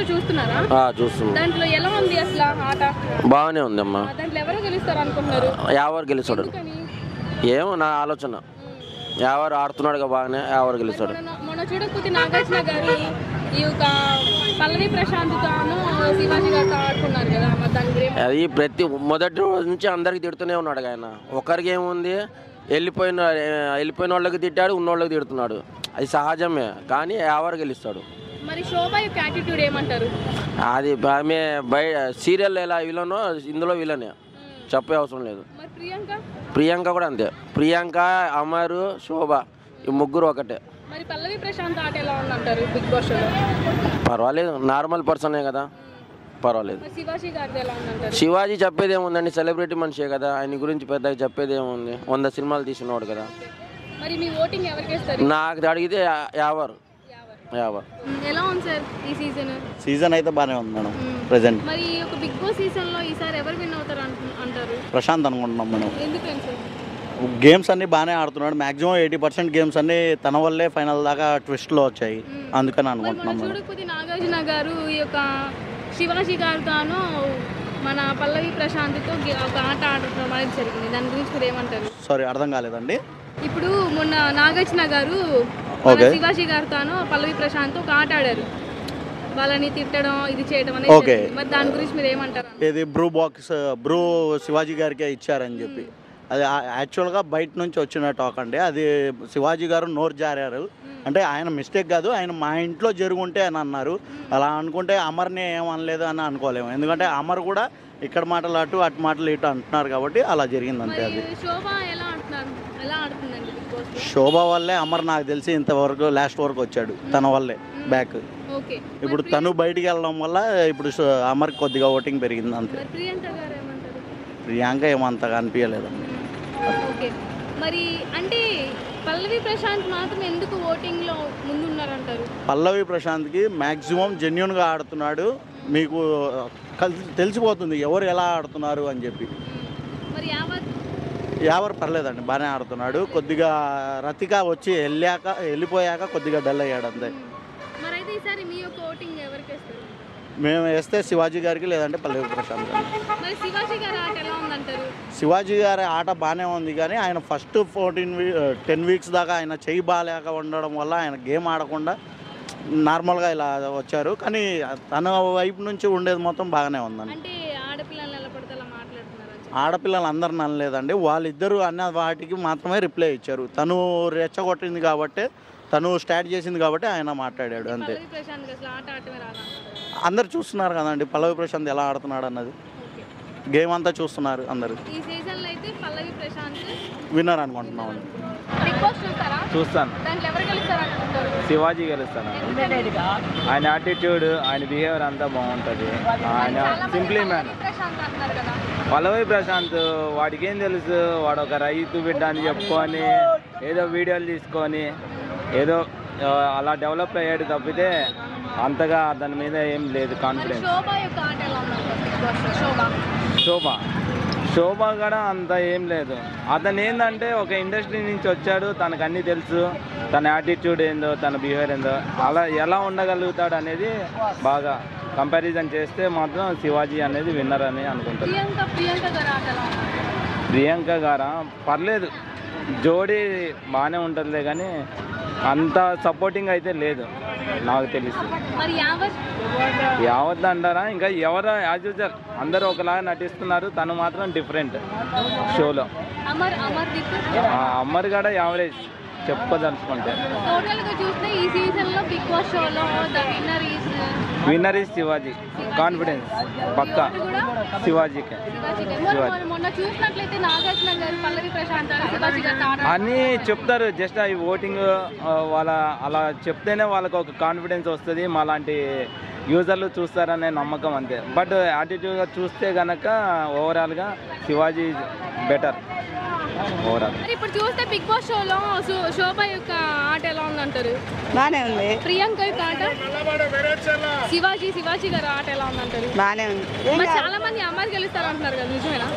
చూస్తున్నారా? చూస్తున్నా. దాంట్లో ఎలా ఉంది అసలు ఆట? బాగానే ఉందమ్మా. దాంట్లో ఎవరు గెలుస్తారు అనుకుంటున్నారు? ఎవరు గెలుస్తాడు ఏమో నా ఆలోచన. ఎవరు ఆడుతున్నాడు బాగానే, ఎవరు గెలుస్తాడు. మొన్న చూడకపోతే నాగార్జున గారు ఈ యొక్క పల్లవి ప్రశాంత్ గాను శివాజీ గారితో ఆడుకున్నారు కదా, అది ప్రతి మొదటి రోజు నుంచి అందరికి తిడుతూనే ఉన్నాడు ఆయన. ఒకరికి ఏముంది, వెళ్ళిపోయిన వాళ్ళకి తిట్టాడు, ఉన్నోళ్ళకి తిడుతున్నాడు. అది సహజమే, కానీ ఎవరు గెలుస్తాడు. మరి శోభ యొక్క యాటిట్యూడ్ ఏమంటారు? అది ఆమె సీరియల్ ఎలా విలనో ఇందులో విలనే, చెప్పే అవసరం లేదు. ప్రియాంక కూడా అంతే. ప్రియాంక, అమరు, శోభ ఈ ముగ్గురు ఒకటే. మరి పల్లవి ప్రశాంత్ ఆట ఎలా ఉందంటారు బిగ్ బాస్ షోలో? పర్వాలేదు, నార్మల్ పర్సనే కదా, పర్వాలేదు. శివాజీ గారిది ఎలా ఉందంటారు? శివాజీ చెప్పేది ఏముందండి, సెలబ్రిటీ మనిషే కదా, ఆయన గురించి పెద్దగా చెప్పేది ఏముంది, 100 సినిమాలు తీసినవాడు కదా. మరి మీ ఓటింగ్ ఎవరికి ఇస్తారు? నాకు అడిగితే ఎవరు. ఎలా ఉంది సార్ ఈ సీజన్? అయితే బాగానే ఉంది మేడం ప్రెజెంట్. మరి ఒక బిగ్ బాస్ సీజన్ లో ఈసారి ఎవరు విన్ అవుతారు అంటారు? ప్రశాంత్ అనుకుంటున్నాం మనం. ఎందుకని సార్? గేమ్స్ అన్ని బాగానే ఆడుతున్నాడు. మాక్సిమం 80% గేమ్స్ అన్ని తన వల్లే ఫైనల్ దాకా ట్విస్ట్ లో వచ్చాయి, అందుకని అనుకుంటున్నాం. చూడకపోతే నాగార్జున గారు ఈ యొక్క శివాజీ గారితోనూ మన పల్లవి ప్రశాంత్తో ఒక ఆట ఆడటం అనేది జరిగింది, దాని గురించి మీరు ఏమంటారు? సారీ, అర్థం కాలేదండి. ఇప్పుడు మొన్న నాగార్జున గారు శివాజీ గారితోనూ పల్లవి ప్రశాంత్ ఒక ఆట ఆడారు, వాళ్ళని తిట్టడం ఇది చేయడం అనేది. మరి దాని గురించి మీరు ఏమంటారు? ఇది బ్రూ శివాజీ గారికే ఇచ్చారని చెప్పి, అది యాక్చువల్గా బయట నుంచి వచ్చిన టాక్ అండి. అది శివాజీ గారు నోరు జారారు, అంటే ఆయన మిస్టేక్ కాదు, ఆయన మా ఇంట్లో జరుగుంటే అని అన్నారు. అలా అనుకుంటే అమర్ని ఏమనలేదు అని అనుకోలేము, ఎందుకంటే అమర్ కూడా ఇక్కడ మాటలు అటు మాటలు ఇటు అంటున్నారు కాబట్టి అలా జరిగింది అంతే. అది శోభ వల్లే అమర్ నాకు తెలిసి ఇంతవరకు లాస్ట్ వరకు వచ్చాడు, తన వల్లే బ్యాక్. ఇప్పుడు తను బయటికి వెళ్ళడం వల్ల ఇప్పుడు అమర్ కొద్దిగా ఓటింగ్ పెరిగింది అంతే. ప్రియాంక ఏమంతగా అనిపించలేదండి. మరి అంటే పల్లవి ప్రశాంత్ మాత్రం ఎందుకు ఓటింగ్ లో ముందున్నారంటారు? పల్లవి ప్రశాంత్కి మ్యాక్సిమం జెన్యున్గా ఆడుతున్నాడు, మీకు తెలిసిపోతుంది ఎవరు ఎలా ఆడుతున్నారు అని చెప్పి. మరి యావర్ పర్లేదండి, బాగానే ఆడుతున్నాడు. కొద్దిగా రతిక వచ్చి వెళ్ళిపోయాక కొద్దిగా డల్ అయ్యాడు అంతే. మేము వేస్తే శివాజీ గారికి, లేదంటే పల్లవి ప్రశాంత్ గారికి. శివాజీ గారి ఆట బాగానే ఉంది, కానీ ఆయన ఫస్ట్ 10 వీక్స్ దాకా ఆయన చెయ్యి బాగాలేక ఉండడం వల్ల ఆయన గేమ్ ఆడకుండా నార్మల్గా ఇలా వచ్చారు. కానీ తన వైపు నుంచి ఉండేది మొత్తం బాగానే ఉందండి. ఆడపిల్లలు అందరిని అనలేదండి, వాళ్ళిద్దరూ అన్న వాటికి మాత్రమే రిప్లై ఇచ్చారు. తను రెచ్చగొట్టింది కాబట్టి, తను స్టార్ట్ చేసింది కాబట్టి ఆయన మాట్లాడాడు అంతే. అందరు చూస్తున్నారు కదండి పల్లవి ప్రశాంత్ ఎలా ఆడుతున్నాడు అన్నది, గేమ్ అంతా చూస్తున్నారు అందరు. విన్నర్ అనుకుంటున్నాం. చూస్తాను, శివాజీ గెలుస్తాను. ఆయన యాటిట్యూడ్, ఆయన బిహేవియర్ అంతా బాగుంటుంది. ఆయన సింప్లీ మ్యాన్. పల్లవి ప్రశాంత్ వాడికి ఏం తెలుసు, వాడు ఒక రైతు బిడ్డ అని చెప్పుకొని ఏదో వీడియోలు తీసుకొని ఏదో అలా డెవలప్ అయ్యాడు తప్పితే అంతగా దాని మీద ఏం లేదు కాన్ఫిడెన్స్. శోభ కూడా అంత ఏం లేదు. అతను ఏంటంటే ఒక ఇండస్ట్రీ నుంచి వచ్చాడు, తనకు అన్నీ తెలుసు, తన యాటిట్యూడ్ ఏందో, తన బిహేవియర్ ఏందో, అలా ఎలా ఉండగలుగుతాడు అనేది బాగా కంపారిజన్ చేస్తే మాత్రం శివాజీ అనేది విన్నర్ అని అనుకుంటారు. ప్రియాంక గారా పర్లేదు, జోడీ బాగానే ఉంటుందిలే, కానీ అంత సపోర్టింగ్ అయితే లేదు నాకు తెలిసి. యావత్ అంటారా, ఇంకా ఎవరు యాజ్ యూజువల్ అందరూ ఒకలాగా నటిస్తున్నారు, తను మాత్రం డిఫరెంట్ షోలో. అమర్ కూడా యావరేజ్ చెప్పుకోదలుచుకుంటే. విన్నర్ ఈజ్ శివాజీ, కాన్ఫిడెన్స్ పక్కా శివాజీకి. అని చెప్తారు, జస్ట్ అవి ఓటింగ్ వాళ్ళ అలా చెప్తేనే వాళ్ళకి ఒక కాన్ఫిడెన్స్ వస్తుంది. మాలాంటి యూజర్లు చూస్తారనే నమ్మకం అంతే. బట్ యాటిట్యూడ్గా చూస్తే కనుక ఓవరాల్గా శివాజీ బెటర్ ఓవరాల్. ఇప్పుడు చూస్తే బిగ్ బాస్ షోలో శోభ యొక్క ఆట ఎలా ఉందంటారు? బాగానే ఉంది. ప్రియాంక యొక్క ఆట, శివాజీ గారు ఆట ఎలా ఉందంటారు? బాగానే ఉంది. చాలా మంది అమ్మాయిలు గెలుస్తారు అంటున్నారు కదా, నిజమేనా?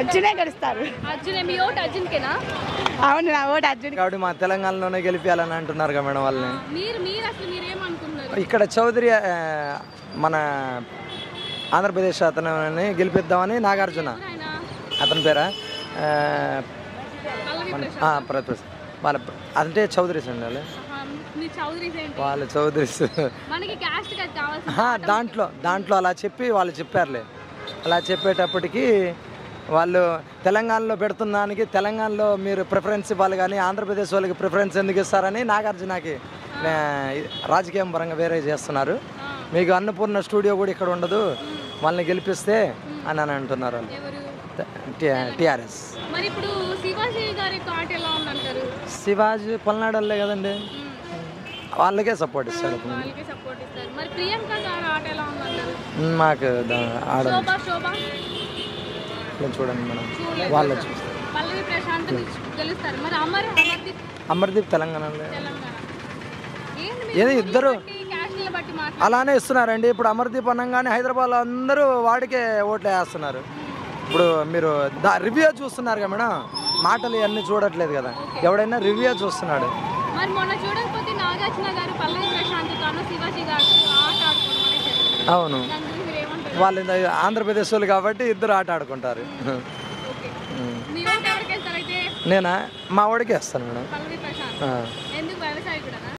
అర్జునే గెలుస్తారు. అర్జునే. మీ ఓటు అర్జున్కేనా? అవును, నా ఓటు అర్జున్. కాబట్టి మా తెలంగాణలోనే గెలిపించాలని అంటున్నారు కదా మేడం వాళ్ళని. మీరు అసలు మీరేమనుకుంటున్నారు? ఇక్కడ చౌదరి మన ఆంధ్రప్రదేశ్ అతని గెలిపిద్దామని నాగార్జున అతని పేరా వాళ్ళ అంటే చౌదరీస్ అండి వాళ్ళ చౌదరీస్. దాంట్లో అలా చెప్పి వాళ్ళు చెప్పారులే. అలా చెప్పేటప్పటికి వాళ్ళు తెలంగాణలో పెడుతున్నానికి తెలంగాణలో మీరు ప్రిఫరెన్స్ ఇవ్వాలి కానీ ఆంధ్రప్రదేశ్ వాళ్ళకి ప్రిఫరెన్స్ ఎందుకు ఇస్తారని నాగార్జునకి రాజకీయం పరంగా వేరే చేస్తున్నారు. మీకు అన్నపూర్ణ స్టూడియో కూడా ఇక్కడ ఉండదు, వాళ్ళని గెలిపిస్తే అని అంటున్నారు టిఆర్ఎస్. శివాజీ పల్నాడల్లే కదండి, వాళ్ళకే సపోర్ట్ ఇస్తాడు. మాకు చూడండి మనం వాళ్ళ అమర్దీప్ తెలంగాణలో ఏదో ఇద్దరు అలానే ఇస్తున్నారండి. ఇప్పుడు అమర్దీప్ అనగానే హైదరాబాద్లో అందరూ వాడికే ఓట్లు వేస్తున్నారు. ఇప్పుడు మీరు రివ్యూ చూస్తున్నారు కదా మేడం, మాటలు ఇవన్నీ చూడట్లేదు కదా, ఎవడైనా రివ్యూ చూస్తున్నాడు. అవును, వాళ్ళు ఆంధ్రప్రదేశ్ వాళ్ళు కాబట్టి ఇద్దరు ఆట ఆడుకుంటారు. నేనా మా వాడికి వేస్తాను మేడం.